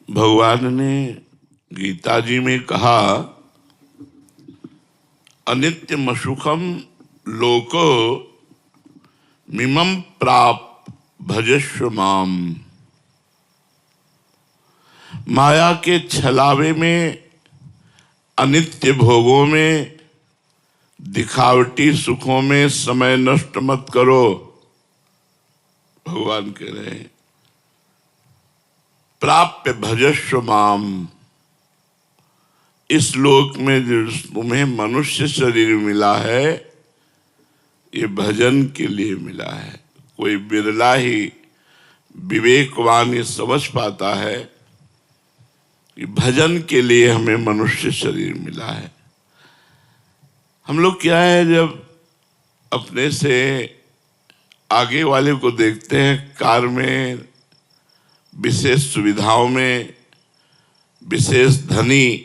भगवान ने गीता जी में कहा, अनित्यम सुखम लोको मिमम प्राप भजस्व माम। माया के छलावे में, अनित्य भोगों में, दिखावटी सुखों में समय नष्ट मत करो। भगवान कह रहे हैं, प्राप्य भजस्व माम। इस लोक में जो तुम्हें मनुष्य शरीर मिला है, ये भजन के लिए मिला है। कोई बिरला ही विवेकवान ये समझ पाता है कि भजन के लिए हमें मनुष्य शरीर मिला है। हम लोग क्या है, जब अपने से आगे वाले को देखते हैं कार में, विशेष सुविधाओं में, विशेष धनी,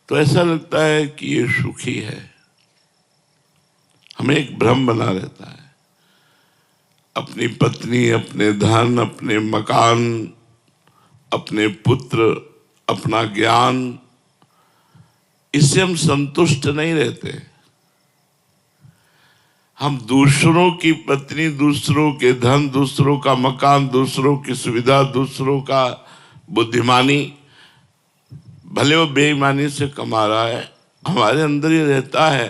तो ऐसा लगता है कि ये सुखी है। हमें एक भ्रम बना रहता है। अपनी पत्नी, अपने धन, अपने मकान, अपने पुत्र, अपना ज्ञान, इससे हम संतुष्ट नहीं रहते। हम दूसरों की पत्नी, दूसरों के धन, दूसरों का मकान, दूसरों की सुविधा, दूसरों का बुद्धिमानी, भले वो बेईमानी से कमा रहा है, हमारे अंदर ये रहता है,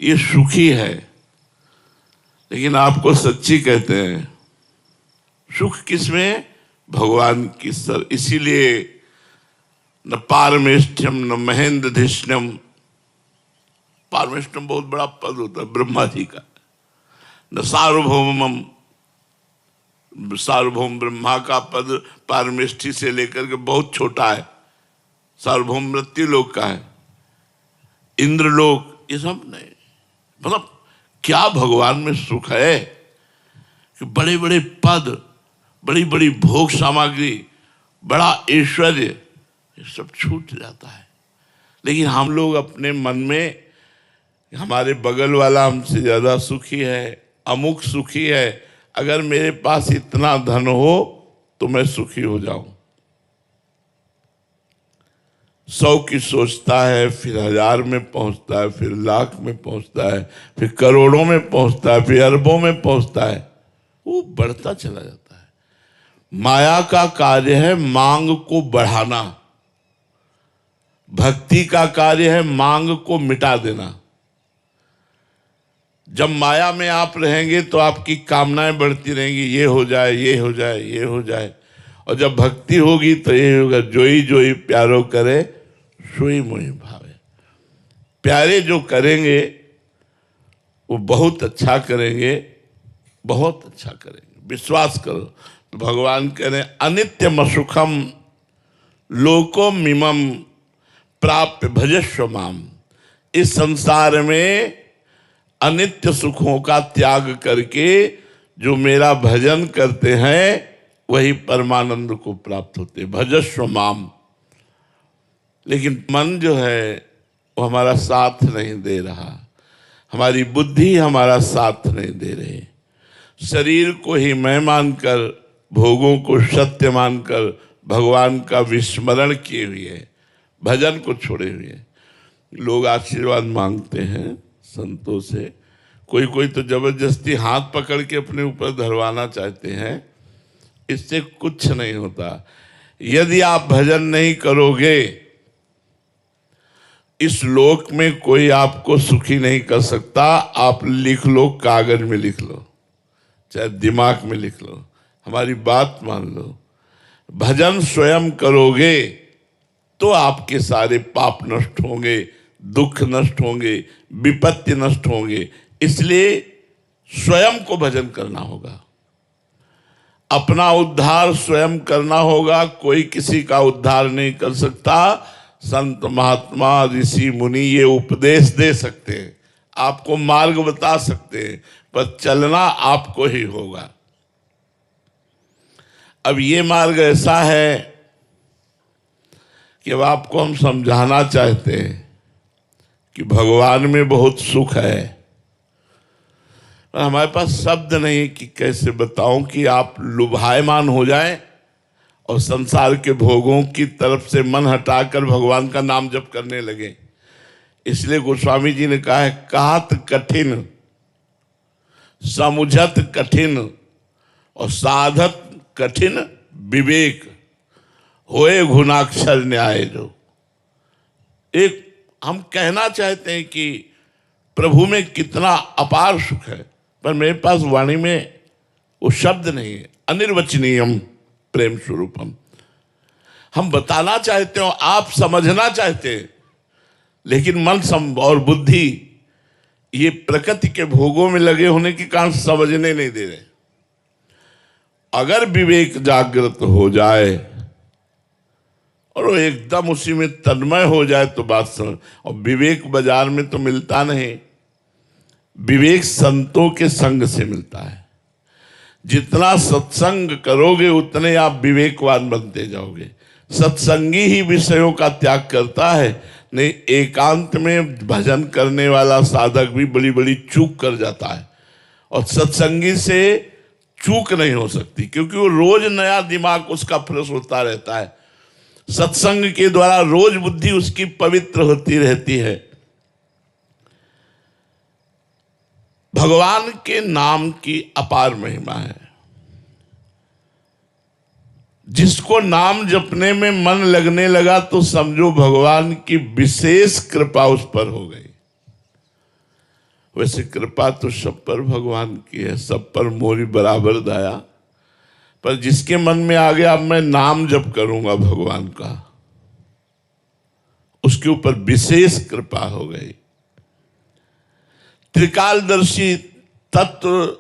ये सुखी है। लेकिन आपको सच्ची कहते हैं, सुख किसमें? भगवान की सर। इसीलिए न पारमेष्ठ्यम न महेंद्रधिष्ण्यम। पारमेष्ठ्यम बहुत बड़ा पद होता है ब्रह्मा जी का। न सार्वभौमम, सार्वभौम ब्रह्मा का पद पारमेष्ठी से लेकर के बहुत छोटा है। सार्वभौम मृत्यु लोक का है, इंद्रलोक, ये सब नहीं। मतलब क्या भगवान में सुख है कि बड़े बड़े पद, बड़ी बड़ी भोग सामग्री, बड़ा ऐश्वर्य, ये सब छूट जाता है। लेकिन हम लोग अपने मन में, हमारे बगल वाला हमसे ज्यादा सुखी है, अमुक सुखी है, अगर मेरे पास इतना धन हो तो मैं सुखी हो जाऊं। 100 की सोचता है, फिर 1000 में पहुंचता है, फिर लाख में पहुंचता है, फिर करोड़ों में पहुंचता है, फिर अरबों में पहुंचता है। वो बढ़ता चला जाता है। माया का कार्य है मांग को बढ़ाना, भक्ति का कार्य है मांग को मिटा देना। जब माया में आप रहेंगे तो आपकी कामनाएं बढ़ती रहेंगी, ये हो जाए, ये हो जाए, ये हो जाए। और जब भक्ति होगी तो ये होगा, जोई जोई प्यारो करे सोई मोहि भावे। प्यारे जो करेंगे वो बहुत अच्छा करेंगे, बहुत अच्छा करेंगे, विश्वास करो। तो भगवान कह रहे हैं, अनित्यम सुखम लोको मिमम प्राप्य भजस्व माम। इस संसार में अनित्य सुखों का त्याग करके जो मेरा भजन करते हैं वही परमानंद को प्राप्त होते, भजस्व माम। लेकिन मन जो है वो हमारा साथ नहीं दे रहा, हमारी बुद्धि हमारा साथ नहीं दे रही। शरीर को ही मैं मानकर, भोगों को सत्य मानकर भगवान का विस्मरण किए हुए, भजन को छोड़े हुए लोग आशीर्वाद मांगते हैं संतों से। कोई कोई तो जबरदस्ती हाथ पकड़ के अपने ऊपर धरवाना चाहते हैं। इससे कुछ नहीं होता। यदि आप भजन नहीं करोगे, इस लोक में कोई आपको सुखी नहीं कर सकता। आप लिख लो, कागज में लिख लो, चाहे दिमाग में लिख लो, हमारी बात मान लो। भजन स्वयं करोगे तो आपके सारे पाप नष्ट होंगे, दुख नष्ट होंगे, विपत्ति नष्ट होंगे। इसलिए स्वयं को भजन करना होगा, अपना उद्धार स्वयं करना होगा। कोई किसी का उद्धार नहीं कर सकता। संत महात्मा ऋषि मुनि ये उपदेश दे सकते हैं, आपको मार्ग बता सकते हैं, पर चलना आपको ही होगा। अब ये मार्ग ऐसा है कि अब आपको हम समझाना चाहते हैं कि भगवान में बहुत सुख है। हमारे पास शब्द नहीं कि कैसे बताऊं कि आप लुभायमान हो जाएं और संसार के भोगों की तरफ से मन हटाकर भगवान का नाम जप करने लगे। इसलिए गोस्वामी जी ने कहा है, कहत कठिन समुझत कठिन और साधत कठिन विवेक, होए गुणाक्षर न्याय। जो एक हम कहना चाहते हैं कि प्रभु में कितना अपार सुख है, पर मेरे पास वाणी में वो शब्द नहीं है। अनिर्वचनीयम प्रेम स्वरूपम हम बताना चाहते हो, आप समझना चाहते हैं, लेकिन मन और बुद्धि ये प्रकृति के भोगों में लगे होने के कारण समझने नहीं दे रहे। अगर विवेक जागृत हो जाए और वो एकदम उसी में तन्मय हो जाए तो बात समझ। और विवेक बाजार में तो मिलता नहीं, विवेक संतों के संग से मिलता है। जितना सत्संग करोगे उतने आप विवेकवान बनते जाओगे। सत्संगी ही विषयों का त्याग करता है, नहीं एकांत में भजन करने वाला साधक भी बड़ी बड़ी चूक कर जाता है। और सत्संगी से चूक नहीं हो सकती, क्योंकि वो रोज नया दिमाग उसका फ्रेश होता रहता है। सत्संग के द्वारा रोज बुद्धि उसकी पवित्र होती रहती है। भगवान के नाम की अपार महिमा है। जिसको नाम जपने में मन लगने लगा तो समझो भगवान की विशेष कृपा उस पर हो गई। वैसे कृपा तो सब पर भगवान की है, सब पर मोरी बराबर दया, पर जिसके मन में आ गया अब मैं नाम जप करूंगा भगवान का, उसके ऊपर विशेष कृपा हो गई। त्रिकालदर्शी तत्व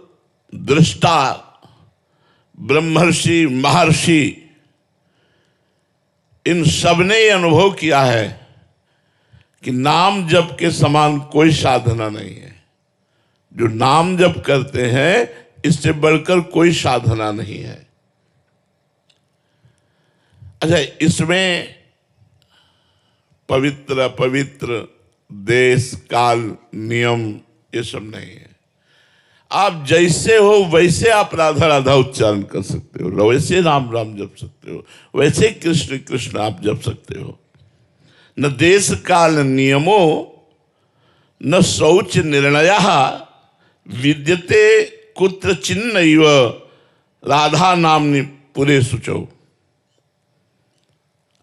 दृष्टा ब्रह्मर्षि महर्षि इन सबने ये अनुभव किया है कि नाम जप के समान कोई साधना नहीं है। जो नाम जप करते हैं इससे बढ़कर कोई साधना नहीं है। अच्छा, इसमें पवित्र अपवित्र देश काल नियम ये सब नहीं है। आप जैसे हो वैसे आप राधा राधा उच्चारण कर सकते हो, वैसे राम राम जप सकते हो, वैसे कृष्ण कृष्ण आप जप सकते हो। न देश काल नियमो न शौच निर्णय विद्यते कुत्र चिन्नैव राधा नामनि पुरे शुचौ।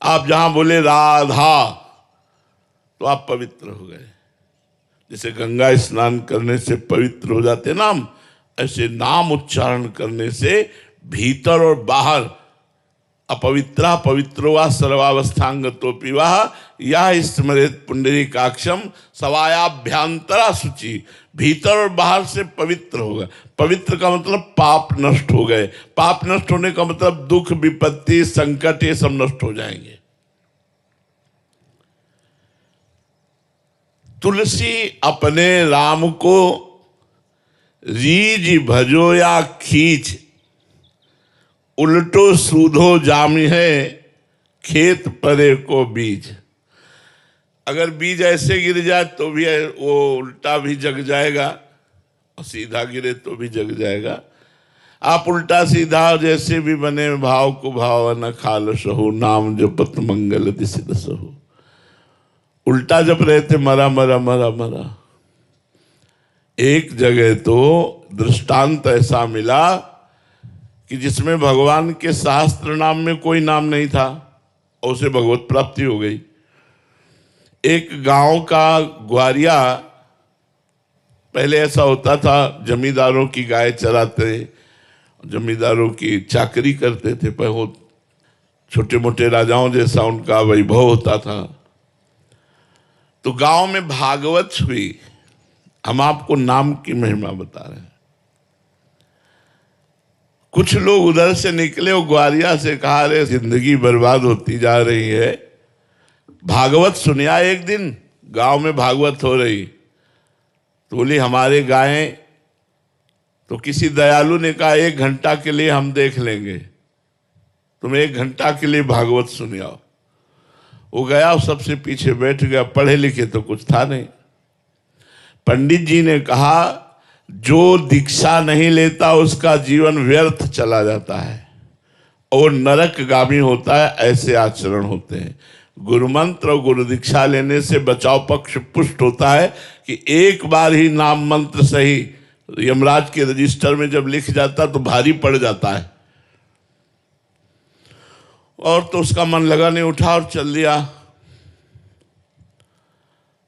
आप जहां बोले राधा तो आप पवित्र हो गए। जैसे गंगा स्नान करने से पवित्र हो जाते नाम, ऐसे नाम उच्चारण करने से भीतर और बाहर अपवित्रा पवित्रो वा सर्वावस्थांगतोपि वाह यह स्मरेत पुंडरीकाक्षम सवायाभ्यांतरा शुचि। भीतर और बाहर से पवित्र होगा। पवित्र का मतलब पाप नष्ट हो गए। पाप नष्ट होने का मतलब दुख विपत्ति संकट ये सब नष्ट हो जाएंगे। तुलसी अपने राम को रीज भजो या खींच, उल्टो सूधो जामी है खेत परे को बीज। अगर बीज ऐसे गिर जाए तो भी वो उल्टा भी जग जाएगा और सीधा गिरे तो भी जग जाएगा। आप उल्टा सीधा जैसे भी बने भाव को भाव न खाल सहु, नाम जपत मंगल दिसित सहु। उल्टा जप रहे थे मरा मरा मरा मरा। एक जगह तो दृष्टांत ऐसा मिला कि जिसमें भगवान के शास्त्र नाम में कोई नाम नहीं था और उसे भगवत प्राप्ति हो गई। एक गांव का ग्वारिया, पहले ऐसा होता था जमींदारों की गाय चराते, जमींदारों की चाकरी करते थे, पर वो छोटे मोटे राजाओं जैसा उनका वैभव होता था। तो गांव में भागवत हुई। हम आपको नाम की महिमा बता रहे हैं। कुछ लोग उधर से निकले और ग्वारिया से कहा, रे जिंदगी बर्बाद होती जा रही है, भागवत सुनिया। एक दिन गांव में भागवत हो रही तो बोली हमारे गायें, तो किसी दयालु ने कहा 1 घंटा के लिए हम देख लेंगे, तुम 1 घंटा के लिए भागवत सुनियाओ। वो गया और सबसे पीछे बैठ गया। पढ़े लिखे तो कुछ था नहीं। पंडित जी ने कहा जो दीक्षा नहीं लेता उसका जीवन व्यर्थ चला जाता है, और नरकगामी होता है, ऐसे आचरण होते हैं। गुरु मंत्र और गुरु दीक्षा लेने से बचाव पक्ष पुष्ट होता है कि एक बार ही नाम मंत्र सही यमराज के रजिस्टर में जब लिख जाता तो भारी पड़ जाता है। और तो उसका मन लगा नहीं, उठा और चल दिया।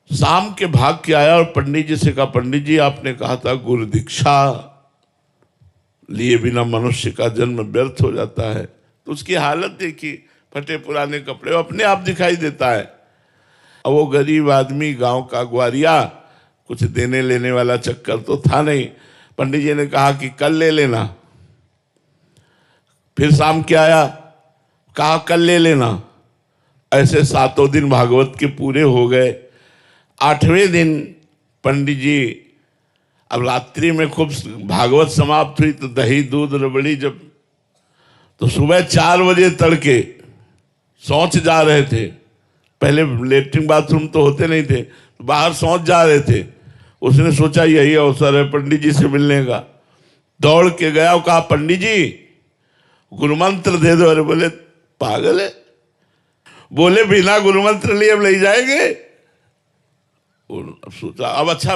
शाम के भाग के आया और पंडित जी से कहा, पंडित जी आपने कहा था गुरु दीक्षा लिए बिना मनुष्य का जन्म व्यर्थ हो जाता है। तो उसकी हालत देखी, फटे पुराने कपड़े, अपने आप दिखाई देता है। अब वो गरीब आदमी, गांव का ग्वारिया, कुछ देने लेने वाला चक्कर तो था नहीं। पंडित जी ने कहा कि कल ले लेना। फिर शाम के आया, कहा कल ले लेना। ऐसे 7 दिन भागवत के पूरे हो गए। 8वें दिन पंडित जी, अब रात्रि में खूब भागवत समाप्त हुई तो दही दूध रबड़ी, जब तो सुबह 4 बजे तड़के शौच जा रहे थे। पहले लेटरिन बाथरूम तो होते नहीं थे, तो बाहर शौच जा रहे थे। उसने सोचा यही अवसर है पंडित जी से मिलने का। दौड़ के गया और कहा, पंडित जी गुरु मंत्र दे दो। अरे बोले पागल है, बोले बिना गुरु मंत्र लिए हम ले जाएंगे। अब सोचा, अब अच्छा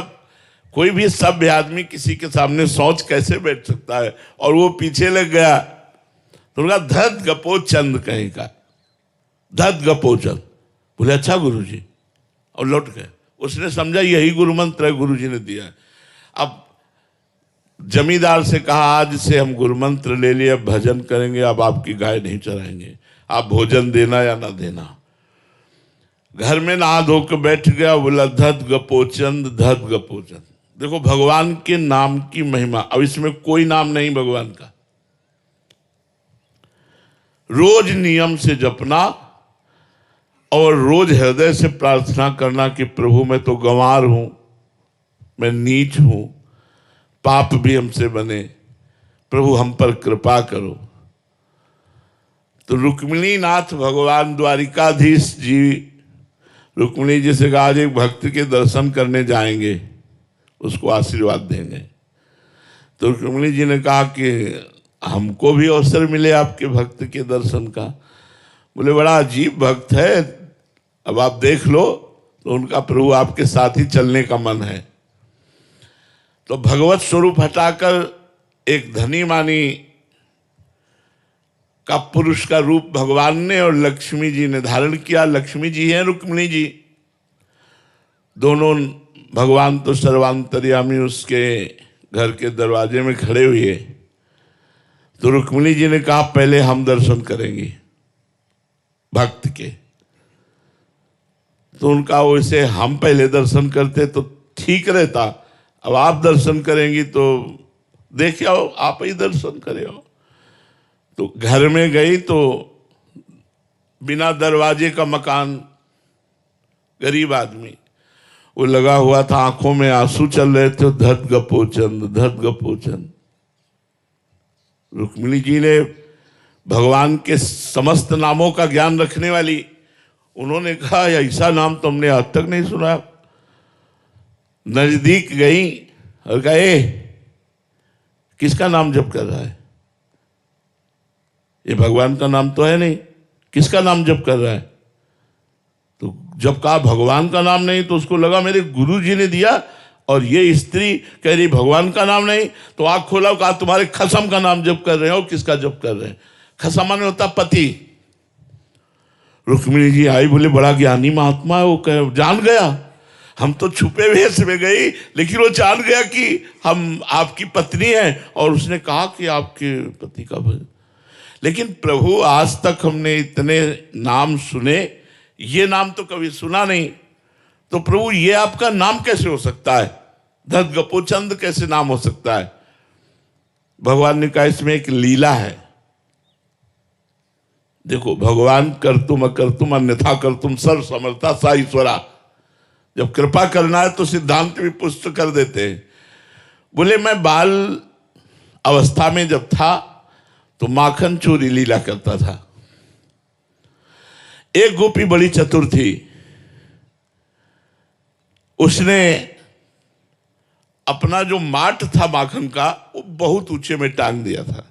कोई भी सभ्य आदमी किसी के सामने शौच कैसे बैठ सकता है, और वो पीछे लग गया। तो उनका धत गपो चंद कहीं का, धत गपो चंद। बोले अच्छा गुरुजी, और लौट गए। उसने समझा यही गुरु मंत्र है, गुरुजी ने दिया। अब जमींदार से कहा, आज से हम गुरु मंत्र ले लिए, अब भजन करेंगे, अब आपकी गाय नहीं चराएंगे, आप भोजन देना या ना देना। घर में नहा धो के बैठ गया, बोला धत गपोचंद, धत गपोचंद। देखो भगवान के नाम की महिमा। अब इसमें कोई नाम नहीं भगवान का, रोज नियम से जपना और रोज हृदय से प्रार्थना करना कि प्रभु मैं तो गंवार हूं, मैं नीच हूं, पाप भी हमसे बने, प्रभु हम पर कृपा करो। तो रुक्मिणी नाथ भगवान द्वारिकाधीश जी, रुक्मिणी जी से कहा आज एक भक्त के दर्शन करने जाएंगे, उसको आशीर्वाद देंगे। तो रुक्मिणी जी ने कहा कि हमको भी अवसर मिले आपके भक्त के दर्शन का। बोले बड़ा अजीब भक्त है, अब आप देख लो। तो उनका प्रभु आपके साथ ही चलने का मन है। तो भगवत स्वरूप हटाकर एक धनी मानी का पुरुष का रूप भगवान ने और लक्ष्मी जी ने धारण किया। लक्ष्मी जी हैं, रुक्मिणी जी, दोनों भगवान तो सर्वांतर्यामी उसके घर के दरवाजे में खड़े हुए। तो रुक्मिणी जी ने कहा पहले हम दर्शन करेंगे भक्त के। तो उनका वैसे हम पहले दर्शन करते तो ठीक रहता, अब आप दर्शन करेंगी तो देखिए आओ, आप ही दर्शन करे हो। तो घर में गई तो बिना दरवाजे का मकान, गरीब आदमी, वो लगा हुआ था, आंखों में आंसू चल रहे थे। धत गपोचंद, धत गपोचंद। रुक्मिणी जी ने भगवान के समस्त नामों का ज्ञान रखने वाली, उन्होंने कहा ऐसा नाम तो हमने आज तक नहीं सुना। नजदीक गई और कहा ए, किसका नाम जप कर रहा है? ये भगवान का नाम तो है नहीं, किसका नाम जप कर रहा है? तो जब कहा भगवान का नाम नहीं तो उसको लगा मेरे गुरु जी ने दिया, और ये स्त्री कह रही भगवान का नाम नहीं। तो आंख खोला, कहा तुम्हारे खसम का नाम जप कर रहे हो। किसका जप कर रहे हैं? खसम माने होता पति। रुक्मिणी जी आई, बोले बड़ा ज्ञानी महात्मा है, वो कह जान गया। हम तो छुपे वेश में गई, लेकिन वो जान गया कि हम आपकी पत्नी हैं, और उसने कहा कि आपके पति का भजन। लेकिन प्रभु आज तक हमने इतने नाम सुने, ये नाम तो कभी सुना नहीं। तो प्रभु ये आपका नाम कैसे हो सकता है? धत गपोचंद कैसे नाम हो सकता है? भगवान ने कहा इसमें एक लीला है। देखो भगवान कर्तुम अकर्तुम अन्यथा कर्तुम सर्व समर्था सा ईश्वरा। जब कृपा करना है तो सिद्धांत भी पुष्ट कर देते हैं। बोले मैं बाल अवस्था में जब था तो माखन चोरी लीला करता था। एक गोपी बड़ी चतुर थी, उसने अपना जो माट था माखन का वो बहुत ऊंचे में टांग दिया था।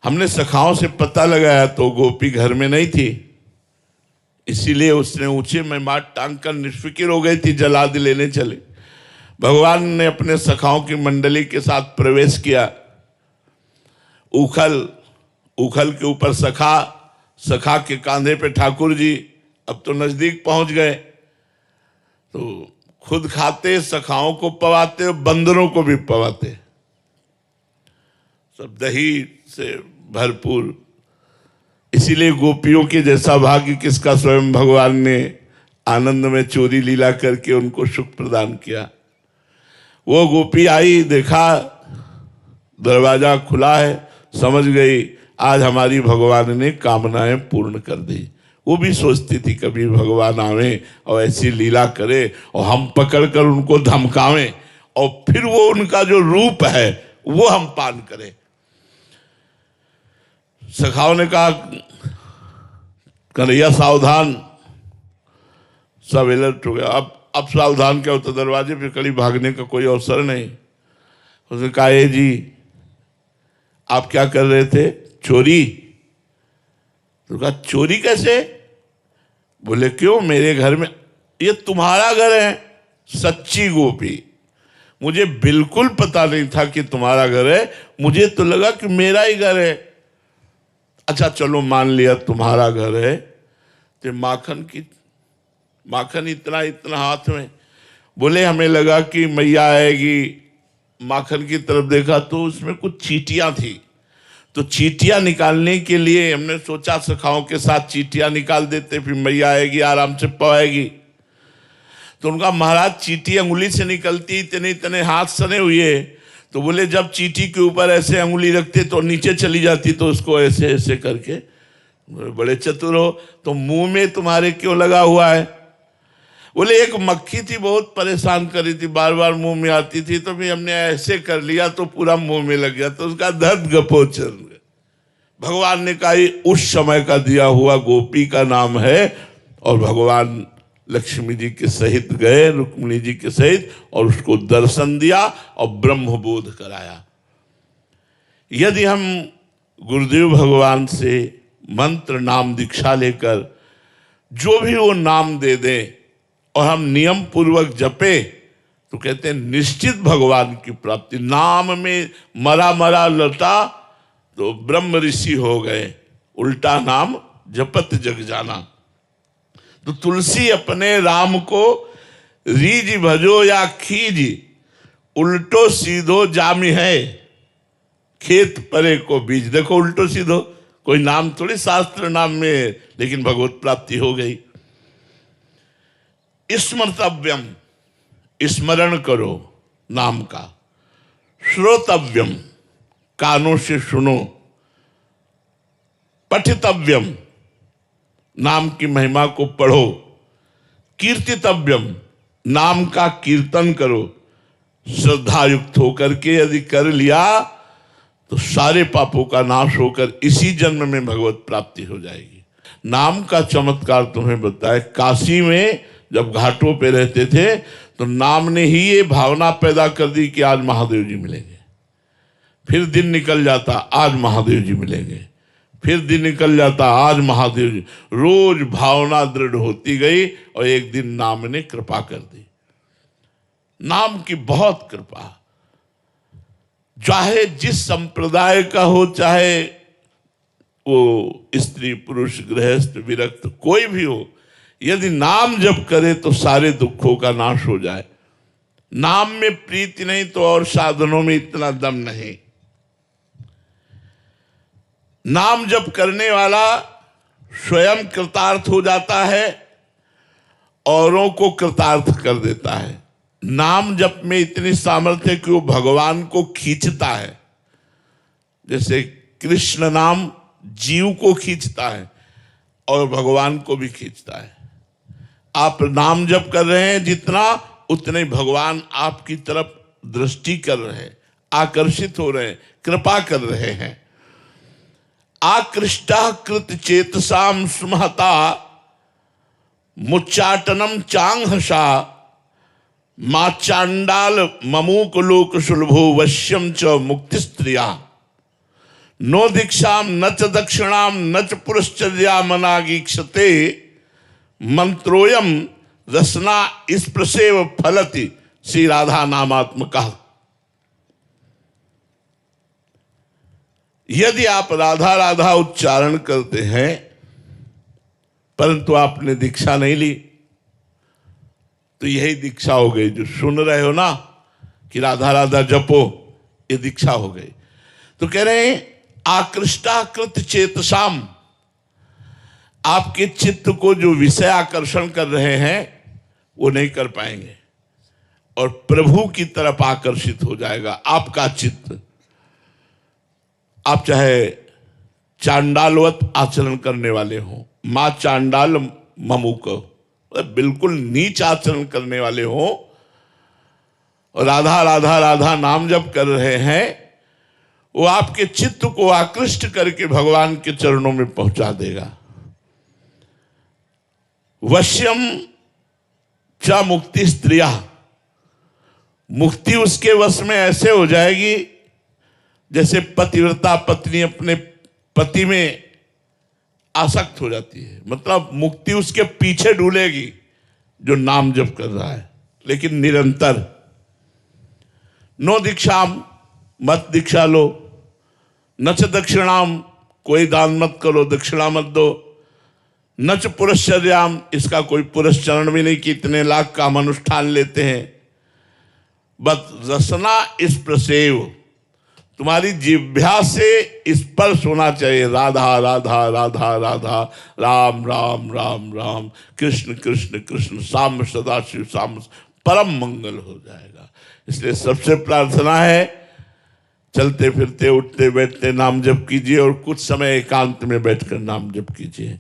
हमने सखाओं से पता लगाया तो गोपी घर में नहीं थी, इसीलिए उसने ऊंचे में माट टांग कर निष्फिक्र हो गई थी, जलाद लेने चले। भगवान ने अपने सखाओं की मंडली के साथ प्रवेश किया। उखल के ऊपर सखा, सखा के कांधे पे ठाकुर जी। अब तो नजदीक पहुंच गए, तो खुद खाते, सखाओं को पवाते और बंदरों को भी पवाते, सब दही से भरपूर। इसीलिए गोपियों के जैसा भाग्य किसका, स्वयं भगवान ने आनंद में चोरी लीला करके उनको सुख प्रदान किया। वो गोपी आई, देखा दरवाजा खुला है, समझ गई आज हमारी भगवान ने कामनाएं पूर्ण कर दी। वो भी सोचती थी कभी भगवान आवे और ऐसी लीला करे और हम पकड़कर उनको धमकावें और फिर वो उनका जो रूप है वो हम पान करें। सखाओं ने कहा कन्हैया सावधान, सब अलर्ट हो गया। अब सावधान क्या होता, दरवाजे पे कड़ी, भागने का कोई अवसर नहीं। उसने कहा ए जी आप क्या कर रहे थे, चोरी? तो कहा चोरी कैसे? बोले क्यों, मेरे घर में, ये तुम्हारा घर है? सच्ची गोपी, मुझे बिल्कुल पता नहीं था कि तुम्हारा घर है, मुझे तो लगा कि मेरा ही घर है। अच्छा चलो मान लिया तुम्हारा घर है, तो माखन इतना इतना हाथ में। बोले हमें लगा कि मैया आएगी। माखन की तरफ देखा तो उसमें कुछ चींटियां थी, तो चींटियां निकालने के लिए हमने सोचा सखाओं के साथ चींटियां निकाल देते, फिर मैया आएगी आराम से पवाएगी। तो उनका महाराज चींटी अंगुली से निकलती, इतने इतने हाथ सने हुए। तो बोले जब चींटी के ऊपर ऐसे अंगुली रखते तो नीचे चली जाती, तो उसको ऐसे ऐसे करके, बड़े चतुर हो, तो मुंह में तुम्हारे क्यों लगा हुआ है? बोले एक मक्खी थी बहुत परेशान कर रही थी, बार बार मुंह में आती थी, तो भी हमने ऐसे कर लिया तो पूरा मुंह में लग गया, तो उसका दर्द गपोचर। भगवान ने कहा उस समय का दिया हुआ गोपी का नाम है। और भगवान लक्ष्मी जी के सहित गए, रुक्मिणी जी के सहित, और उसको दर्शन दिया और ब्रह्मबोध कराया। यदि हम गुरुदेव भगवान से मंत्र नाम दीक्षा लेकर जो भी वो नाम दे दें और हम नियम पूर्वक जपे, तो कहते हैं निश्चित भगवान की प्राप्ति। नाम में मरा मरा लटा तो ब्रह्म ऋषि हो गए, उल्टा नाम जपत जग जाना। तो तुलसी अपने राम को रीज भजो या खीज, उल्टो सीधो जामी है, खेत परे को बीज। देखो उल्टो सीधो कोई नाम थोड़ी शास्त्र नाम में, लेकिन भगवत प्राप्ति हो गई। स्मर्तव्यम, स्मरण करो नाम का। श्रोतव्यम, कानों से सुनो। पठितव्यम, नाम की महिमा को पढ़ो। कीर्तितव्यम, नाम का कीर्तन करो। श्रद्धा युक्त होकर के यदि कर लिया तो सारे पापों का नाश होकर इसी जन्म में भगवत प्राप्ति हो जाएगी। नाम का चमत्कार तुम्हें बताए, काशी में जब घाटों पे रहते थे तो नाम ने ही ये भावना पैदा कर दी कि आज महादेव जी मिलेंगे। फिर दिन निकल जाता, आज महादेव जी मिलेंगे। फिर दिन निकल जाता, आज महादेव जी। रोज भावना दृढ़ होती गई और एक दिन नाम ने कृपा कर दी। नाम की बहुत कृपा, चाहे जिस संप्रदाय का हो, चाहे वो स्त्री पुरुष गृहस्थ विरक्त कोई भी हो, यदि नाम जप करे तो सारे दुखों का नाश हो जाए। नाम में प्रीति नहीं तो और साधनों में इतना दम नहीं। नाम जप करने वाला स्वयं कृतार्थ हो जाता है, औरों को कृतार्थ कर देता है। नाम जप में इतनी सामर्थ्य है कि वो भगवान को खींचता है। जैसे कृष्ण नाम जीव को खींचता है और भगवान को भी खींचता है। आप नाम जप कर रहे हैं जितना, उतने भगवान आपकी तरफ दृष्टि कर रहे हैं, आकर्षित हो रहे हैं, कृपा कर रहे हैं। आकृष्टा कृत चेतसाम सुमहता मुच्चाटनम चांगहसा मा चांडाल ममूक लोक सुलभो वश्यम च मुक्ति स्त्रिया नो दीक्षाम न च दक्षिणाम न च पुरश्चर्या मनागीक्षते मंत्रोयम रसना स्पृशेव फलति। श्री राधा नामात्मका। यदि आप राधा राधा उच्चारण करते हैं परंतु आपने दीक्षा नहीं ली तो यही दीक्षा हो गई। जो सुन रहे हो ना कि राधा राधा जपो, ये दीक्षा हो गई। तो कह रहे हैं आकृष्टाकृत चेतसाम, आपके चित्त को जो विषय आकर्षण कर रहे हैं वो नहीं कर पाएंगे और प्रभु की तरफ आकर्षित हो जाएगा आपका चित्त। आप चाहे चांडालवत आचरण करने वाले हो, मां चांडाल ममुक, बिल्कुल नीच आचरण करने वाले हो और राधा राधा राधा नाम जप कर रहे हैं, वो आपके चित्त को आकृष्ट करके भगवान के चरणों में पहुंचा देगा। वश्यम च मुक्ति स्त्रिया, मुक्ति उसके वश में ऐसे हो जाएगी जैसे पतिव्रता पत्नी अपने पति में आसक्त हो जाती है। मतलब मुक्ति उसके पीछे ढूलेगी जो नाम जप कर रहा है, लेकिन निरंतर। नो दीक्षाम, मत दीक्षा लो, न च दक्षिणाम, कोई दान मत करो, दक्षिणा मत दो, न च पुरश्चर्याम, इसका कोई पुरस्चरण भी नहीं कि इतने लाख काम अनुष्ठान लेते हैं। बस रसना स्पर्शेव, तुम्हारी जिह्वा से स्पर्श होना चाहिए। राधा राधा राधा राधा, राम राम राम राम, कृष्ण कृष्ण कृष्ण, साम सदाशिव साम, परम मंगल हो जाएगा। इसलिए सबसे प्रार्थना है चलते फिरते उठते बैठते नाम जप कीजिए और कुछ समय एकांत में बैठकर नाम जप कीजिए।